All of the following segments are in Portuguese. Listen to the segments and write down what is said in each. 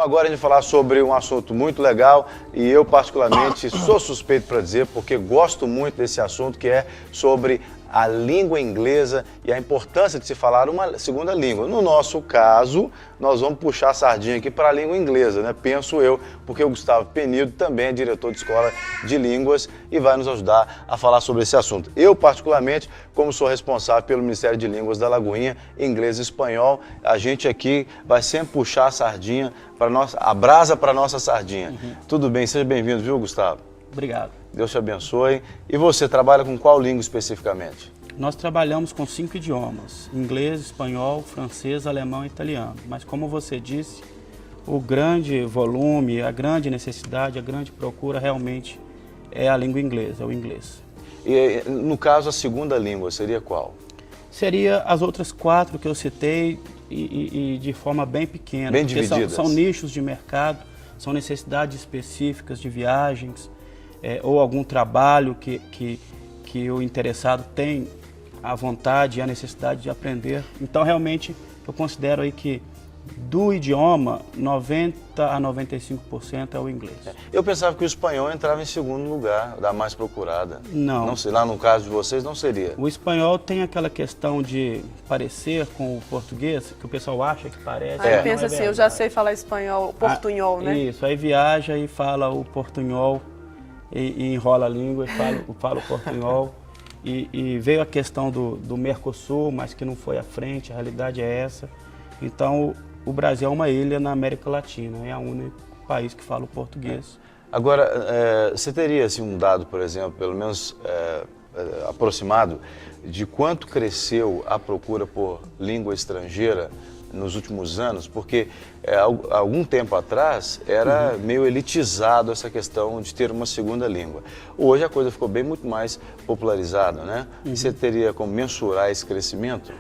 Então agora a gente vai falar sobre um assunto muito legal e eu particularmente sou suspeito para dizer porque gosto muito desse assunto que é sobre a língua inglesa e a importância de se falar uma segunda língua. No nosso caso, nós vamos puxar a sardinha aqui para a língua inglesa, né? Penso eu, porque o Gustavo Penido também é diretor de escola de línguas e vai nos ajudar a falar sobre esse assunto. Eu, particularmente, como sou responsável pelo Ministério de Línguas da Lagoinha, inglês e espanhol, a gente aqui vai sempre puxar a sardinha para nossa, a brasa para nossa sardinha. Tudo bem, seja bem-vindo, viu, Gustavo? Obrigado. Deus te abençoe. E você trabalha com qual língua especificamente? Nós trabalhamos com 5 idiomas, inglês, espanhol, francês, alemão e italiano. Mas como você disse, o grande volume, a grande necessidade, a grande procura realmente é a língua inglesa, é o inglês. E no caso, a segunda língua seria qual? Seria as outras 4 que eu citei e de forma bem pequena. Bem porque divididas. São nichos de mercado, são necessidades específicas de viagens, ou algum trabalho que o interessado tem a vontade e a necessidade de aprender. Então, realmente, eu considero aí que do idioma, 90% a 95% é o inglês. Eu pensava que o espanhol entrava em segundo lugar, da mais procurada. Não. Não sei, lá no caso de vocês não seria. O espanhol tem aquela questão de parecer com o português, que o pessoal acha que parece. Aí não pensa é assim, eu verdade. já sei falar espanhol, portunhol, né? Isso, aí viaja e fala o portunhol e enrola a língua e fala o portunhol. E veio a questão do Mercosul, mas que não foi à frente, a realidade é essa. Então, o Brasil é uma ilha na América Latina, é o único país que fala o português. Agora, você teria assim, um dado, por exemplo, pelo menos aproximado, de quanto cresceu a procura por língua estrangeira nos últimos anos? Porque algum tempo atrás era meio elitizado essa questão de ter uma segunda língua. Hoje a coisa ficou muito mais popularizada, né? Você teria como mensurar esse crescimento?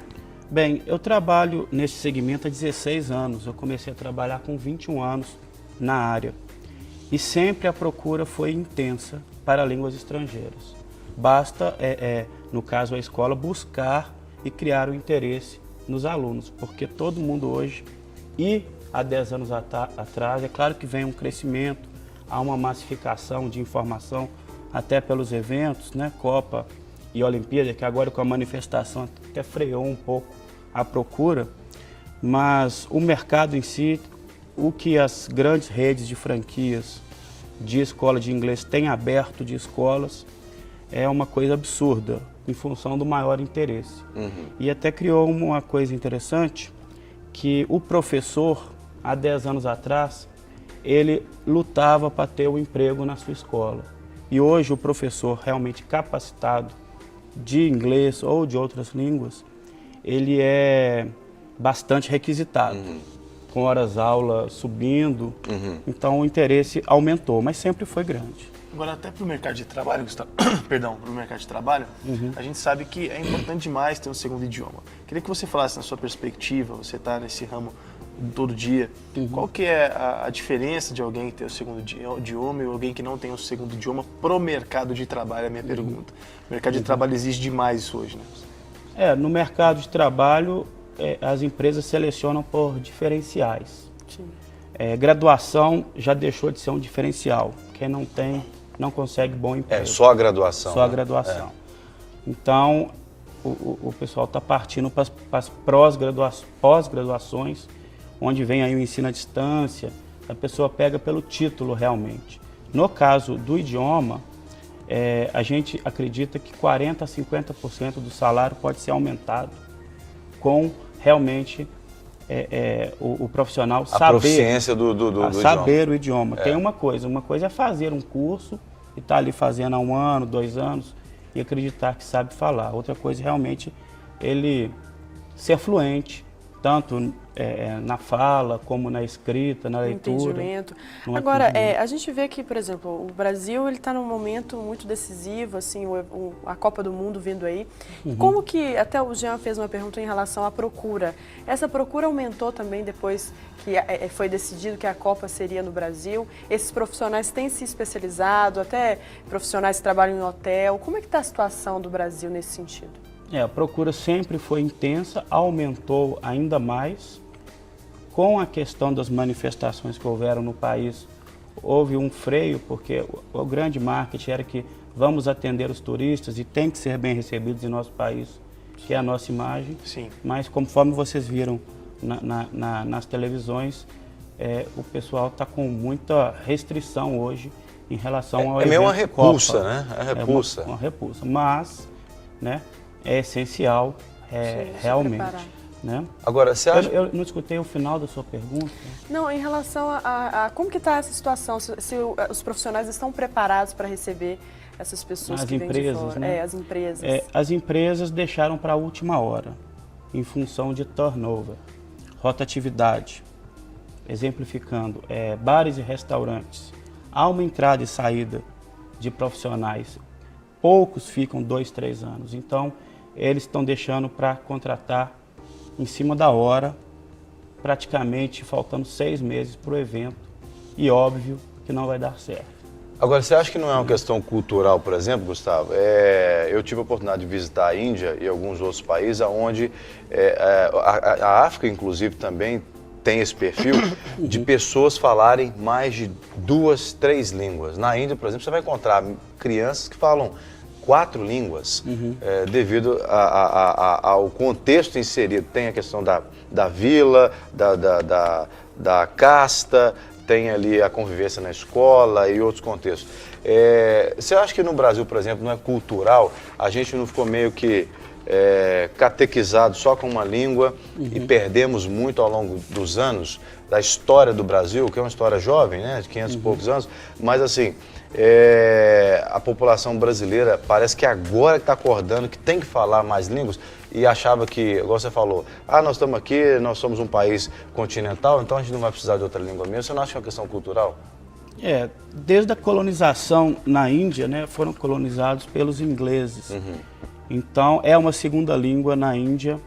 Bem, eu trabalho nesse segmento há 16 anos. Eu comecei a trabalhar com 21 anos na área. E sempre a procura foi intensa para línguas estrangeiras. Basta, no caso a escola, buscar e criar o interesse nos alunos, porque todo mundo hoje, e há 10 anos atrás, é claro que vem um crescimento, há uma massificação de informação, até pelos eventos, né, Copa e Olimpíada, que agora com a manifestação até freou um pouco a procura, mas o mercado em si, o que as grandes redes de franquias de escola de inglês têm aberto de escolas, é uma coisa absurda, em função do maior interesse. E até criou uma coisa interessante, que o professor, há 10 anos atrás, ele lutava para ter o emprego na sua escola. E hoje o professor realmente capacitado de inglês ou de outras línguas, ele é bastante requisitado, com horas-aula subindo, então o interesse aumentou, mas sempre foi grande. Agora, até para o mercado de trabalho, Gustavo, perdão, para o mercado de trabalho, a gente sabe que é importante demais ter um segundo idioma. Queria que você falasse na sua perspectiva, você está nesse ramo todo dia, qual que é a diferença de alguém ter o segundo idioma e alguém que não tem o segundo idioma pro mercado de trabalho, é a minha pergunta. O mercado de trabalho exige demais isso hoje, né? No mercado de trabalho, as empresas selecionam por diferenciais. Sim. Graduação já deixou de ser um diferencial. Quem não tem, não consegue bom emprego. Só a graduação. Só a graduação. Então, o pessoal está partindo para as pós-graduações, onde vem aí o ensino à distância, a pessoa pega pelo título realmente. No caso do idioma, a gente acredita que 40% a 50% do salário pode ser aumentado com realmente o profissional A proficiência do saber idioma. o idioma. Tem uma coisa é fazer um curso e estar ali fazendo há 1 ano, 2 anos e acreditar que sabe falar. Outra coisa realmente ele ser fluente, tanto na fala, como na escrita, na leitura. Entendimento. No Agora, entendimento. a gente vê que, por exemplo, o Brasil está num momento muito decisivo, assim, a Copa do Mundo vindo aí. Como que, até o Jean fez uma pergunta em relação à procura. Essa procura aumentou também depois que foi decidido que a Copa seria no Brasil. Esses profissionais têm se especializado, até profissionais que trabalham em hotel. Como é que está a situação do Brasil nesse sentido? A procura sempre foi intensa, aumentou ainda mais. com a questão das manifestações que houveram no país, houve um freio, porque o grande marketing era que vamos atender os turistas e tem que ser bem recebidos em nosso país, que é a nossa imagem. Sim. Mas conforme vocês viram nas televisões, o pessoal está com muita restrição hoje em relação ao É meio uma evento repulsa, Copa. né? É repulsa. Uma repulsa, mas, né, é essencial Sim, se realmente. preparar. Né? Agora, você acha... Eu não escutei o final da sua pergunta. Não, em relação a como que está essa situação, se os profissionais estão preparados para receber essas pessoas As que vêm de empresas, fora? né? As empresas. As empresas deixaram para a última hora, em função de turnover, rotatividade. Exemplificando, bares e restaurantes. Há uma entrada e saída de profissionais. Poucos ficam 2, 3 anos. Então, eles estão deixando para contratar em cima da hora, praticamente faltando 6 meses para o evento, e óbvio que não vai dar certo. Agora, você acha que não é uma questão cultural, por exemplo, Gustavo? Eu tive a oportunidade de visitar a Índia e alguns outros países onde a África, inclusive, também tem esse perfil de pessoas falarem mais de 2, 3 línguas. Na Índia, por exemplo, você vai encontrar crianças que falam 4 línguas, devido ao contexto inserido. Tem a questão da vila, da casta, tem ali a convivência na escola e outros contextos. Você acha que no Brasil, por exemplo, não é cultural? A gente não ficou meio que catequizado só com uma língua e perdemos muito ao longo dos anos da história do Brasil, que é uma história jovem, né, de 500 e poucos anos, mas assim, a população brasileira parece que agora está acordando que tem que falar mais línguas e achava que, igual você falou, nós estamos aqui, nós somos um país continental, então a gente não vai precisar de outra língua mesmo. Você não acha que é uma questão cultural? Desde a colonização na Índia, né, foram colonizados pelos ingleses. Então, é uma segunda língua na Índia.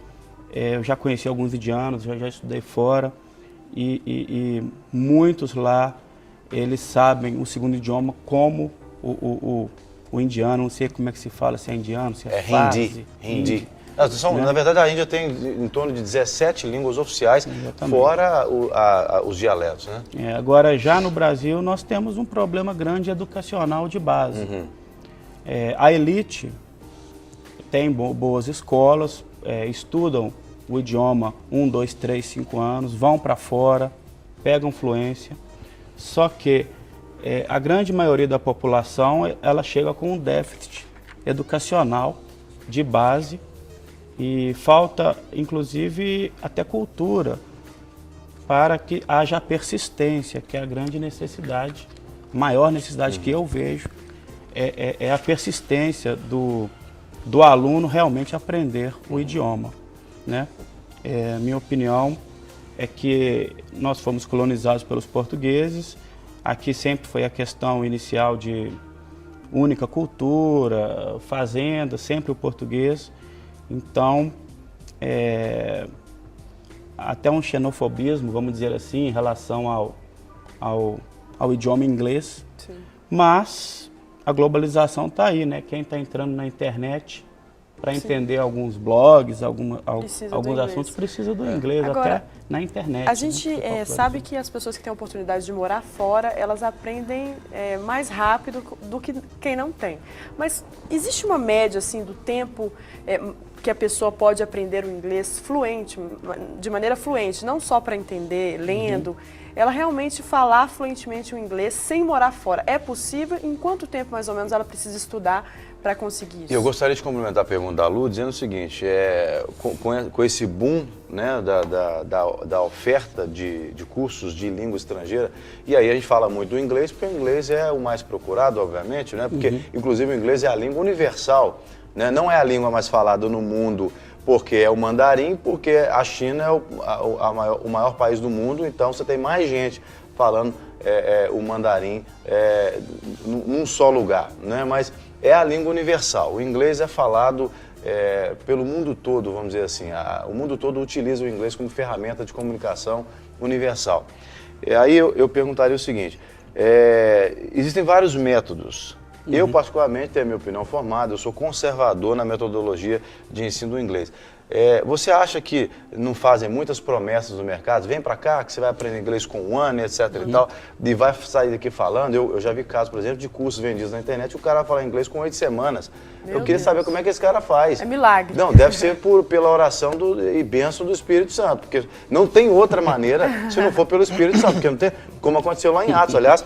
Eu já conheci alguns indianos, já estudei fora. E muitos lá, eles sabem o segundo idioma como o indiano. Não sei como é que se fala, se é indiano, se é Farsi. Hindi. Na verdade, a Índia tem em torno de 17 línguas oficiais, fora os dialetos, né? Agora, já no Brasil, nós temos um problema grande educacional de base. A elite tem boas escolas, estudam o idioma 1, 2, 3, 5 anos, vão para fora, pegam fluência, só que a grande maioria da população, ela chega com um déficit educacional de base e falta, inclusive, até cultura para que haja persistência, que é a grande necessidade, maior necessidade que eu vejo, é a persistência do aluno realmente aprender o idioma, né? Minha opinião é que nós fomos colonizados pelos portugueses, aqui sempre foi a questão inicial de única cultura, fazenda, sempre o português, então até um xenofobismo, vamos dizer assim, em relação ao idioma inglês. Sim. Mas a globalização está aí, né? Quem está entrando na internet para entender alguns blogs, alguns assuntos, precisa do inglês. Agora, até na internet. A gente sabe que as pessoas que têm a oportunidade de morar fora, elas aprendem mais rápido do que quem não tem. Mas existe uma média assim, do tempo que a pessoa pode aprender o inglês fluente, de maneira fluente, não só para entender, lendo, ela realmente falar fluentemente o inglês sem morar fora. É possível? Em quanto tempo, mais ou menos, ela precisa estudar para conseguir isso? Eu gostaria de complementar a pergunta da Lu dizendo o seguinte, com esse boom, né, da oferta de cursos de língua estrangeira, e aí a gente fala muito do inglês, porque o inglês é o mais procurado, obviamente, né, porque inclusive o inglês é a língua universal, né, não é a língua mais falada no mundo porque é o mandarim, porque a China é o maior país do mundo, então você tem mais gente falando o mandarim num só lugar, né, mas é a língua universal. O inglês é falado pelo mundo todo, vamos dizer assim. O mundo todo utiliza o inglês como ferramenta de comunicação universal. Aí eu perguntaria o seguinte, existem vários métodos Eu, particularmente, tenho a minha opinião formada, eu sou conservador na metodologia de ensino do inglês. Você acha que não fazem muitas promessas no mercado? Vem para cá que você vai aprender inglês com um ano, etc e tal, e vai sair daqui falando. Eu já vi casos, por exemplo, de cursos vendidos na internet, o cara vai falar inglês com 8 semanas. Eu queria saber como é que esse cara faz. É milagre. Não, deve ser pela oração e bênção do Espírito Santo, porque não tem outra maneira se não for pelo Espírito Santo, porque não tem, como aconteceu lá em Atos. Aliás,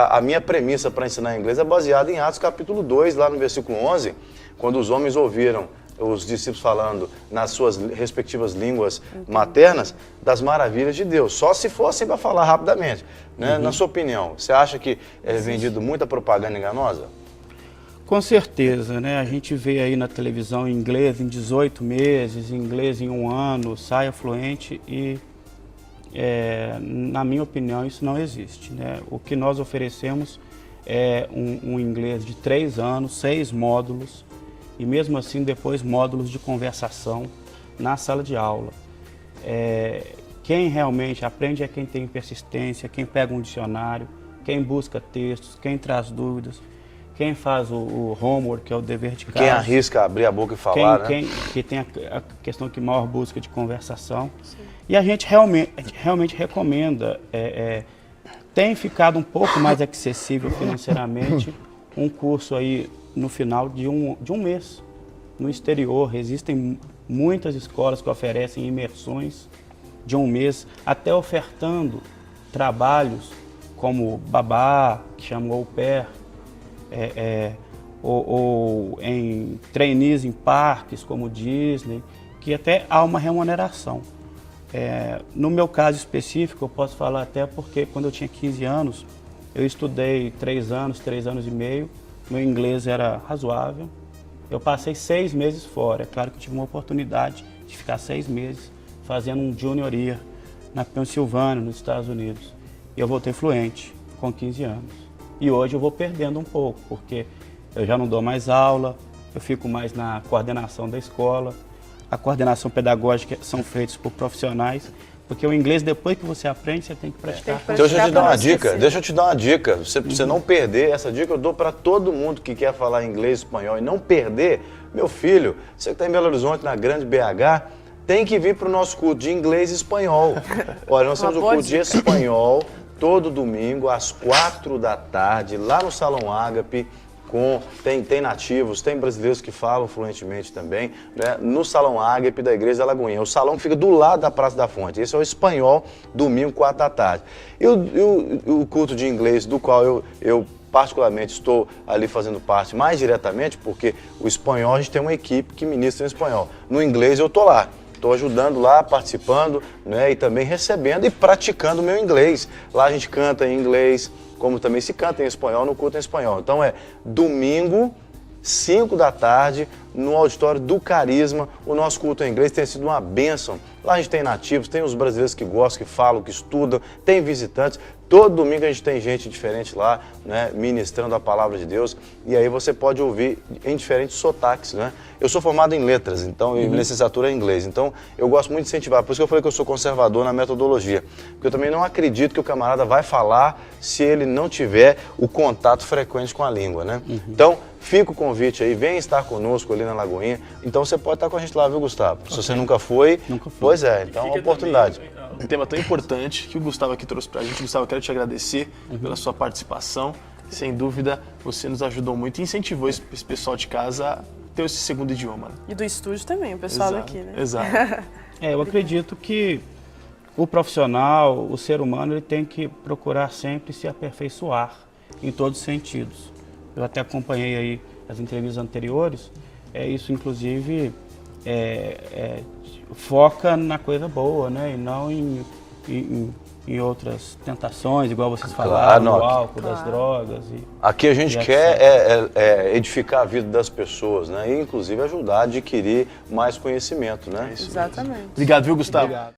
a minha premissa para ensinar inglês é baseada em Atos capítulo 2, lá no versículo 11, quando os homens ouviram os discípulos falando nas suas respectivas línguas maternas das maravilhas de Deus. Só se fosse para falar rapidamente. Né? Na sua opinião, você acha que é vendido muita propaganda enganosa? Com certeza, né? A gente vê aí na televisão inglês em 18 meses, inglês em 1 ano, saia fluente e, na minha opinião, isso não existe, né? O que nós oferecemos é um inglês de 3 anos, 6 módulos, e mesmo assim depois módulos de conversação na sala de aula. Quem realmente aprende é quem tem persistência, quem pega um dicionário, quem busca textos, quem traz dúvidas, quem faz o homework, que é o dever de casa. Quem arrisca abrir a boca e falar, né? Que tem a questão que maior busca de conversação. Sim. E a gente realmente recomenda, tem ficado um pouco mais acessível financeiramente, um curso aí no final de um mês no exterior. Existem muitas escolas que oferecem imersões de 1 mês, até ofertando trabalhos como babá, que chama au pair, ou em trainees em parques como Disney, que até há uma remuneração. No meu caso específico, eu posso falar até porque quando eu tinha 15 anos, eu estudei 3 anos e meio, meu inglês era razoável. Eu passei 6 meses fora. É claro que eu tive uma oportunidade de ficar 6 meses fazendo um junior year na Pensilvânia, nos Estados Unidos. E eu voltei fluente com 15 anos. E hoje eu vou perdendo um pouco, porque eu já não dou mais aula, eu fico mais na coordenação da escola. A coordenação pedagógica são feitas por profissionais, porque o inglês, depois que você aprende, você tem que praticar. Deixa eu te dar uma dica, você não perder, essa dica eu dou para todo mundo que quer falar inglês e espanhol e não perder. Meu filho, você que está em Belo Horizonte, na grande BH, tem que vir para o nosso curso de inglês e espanhol. Olha, nós temos o curso de espanhol todo domingo às 4 da tarde, lá no Salão Ágape. Tem nativos, tem brasileiros que falam fluentemente também, né? No Salão Ágape da Igreja da Lagoinha. O salão fica do lado da Praça da Fonte. Esse é o espanhol, domingo, 4 da tarde. E o culto de inglês, do qual eu particularmente estou ali fazendo parte mais diretamente, porque o espanhol a gente tem uma equipe que ministra em espanhol. No inglês eu estou lá. Estou ajudando lá, participando, né, e também recebendo e praticando o meu inglês. Lá a gente canta em inglês, como também se canta em espanhol, no culto em espanhol. Então domingo, 5 da tarde, no auditório do Carisma. O nosso culto em inglês tem sido uma bênção. Lá a gente tem nativos, tem os brasileiros que gostam, que falam, que estudam, tem visitantes. Todo domingo a gente tem gente diferente lá, né, ministrando a palavra de Deus. E aí você pode ouvir em diferentes sotaques, né? Eu sou formado em letras, então, e licenciatura em inglês. Então, eu gosto muito de incentivar. Por isso que eu falei que eu sou conservador na metodologia. Porque eu também não acredito que o camarada vai falar se ele não tiver o contato frequente com a língua, né? Então, fica o convite aí, vem estar conosco ali na Lagoinha. Então, você pode estar com a gente lá, viu, Gustavo? Se você nunca foi, pois é, então é uma oportunidade. Um tema tão importante que o Gustavo aqui trouxe pra gente. Gustavo, eu quero te agradecer pela sua participação. Sem dúvida, você nos ajudou muito e incentivou esse pessoal de casa a ter esse segundo idioma. Né? E do estúdio também, o pessoal daqui, né? Exato. Eu acredito que o profissional, o ser humano, ele tem que procurar sempre se aperfeiçoar em todos os sentidos. Eu até acompanhei aí as entrevistas anteriores, isso inclusive foca na coisa boa, né? E não em outras tentações, igual vocês falaram, do álcool, das drogas. Aqui a gente quer edificar a vida das pessoas, né? E inclusive ajudar a adquirir mais conhecimento, né? Exatamente. Obrigado, viu, Gustavo? Obrigado.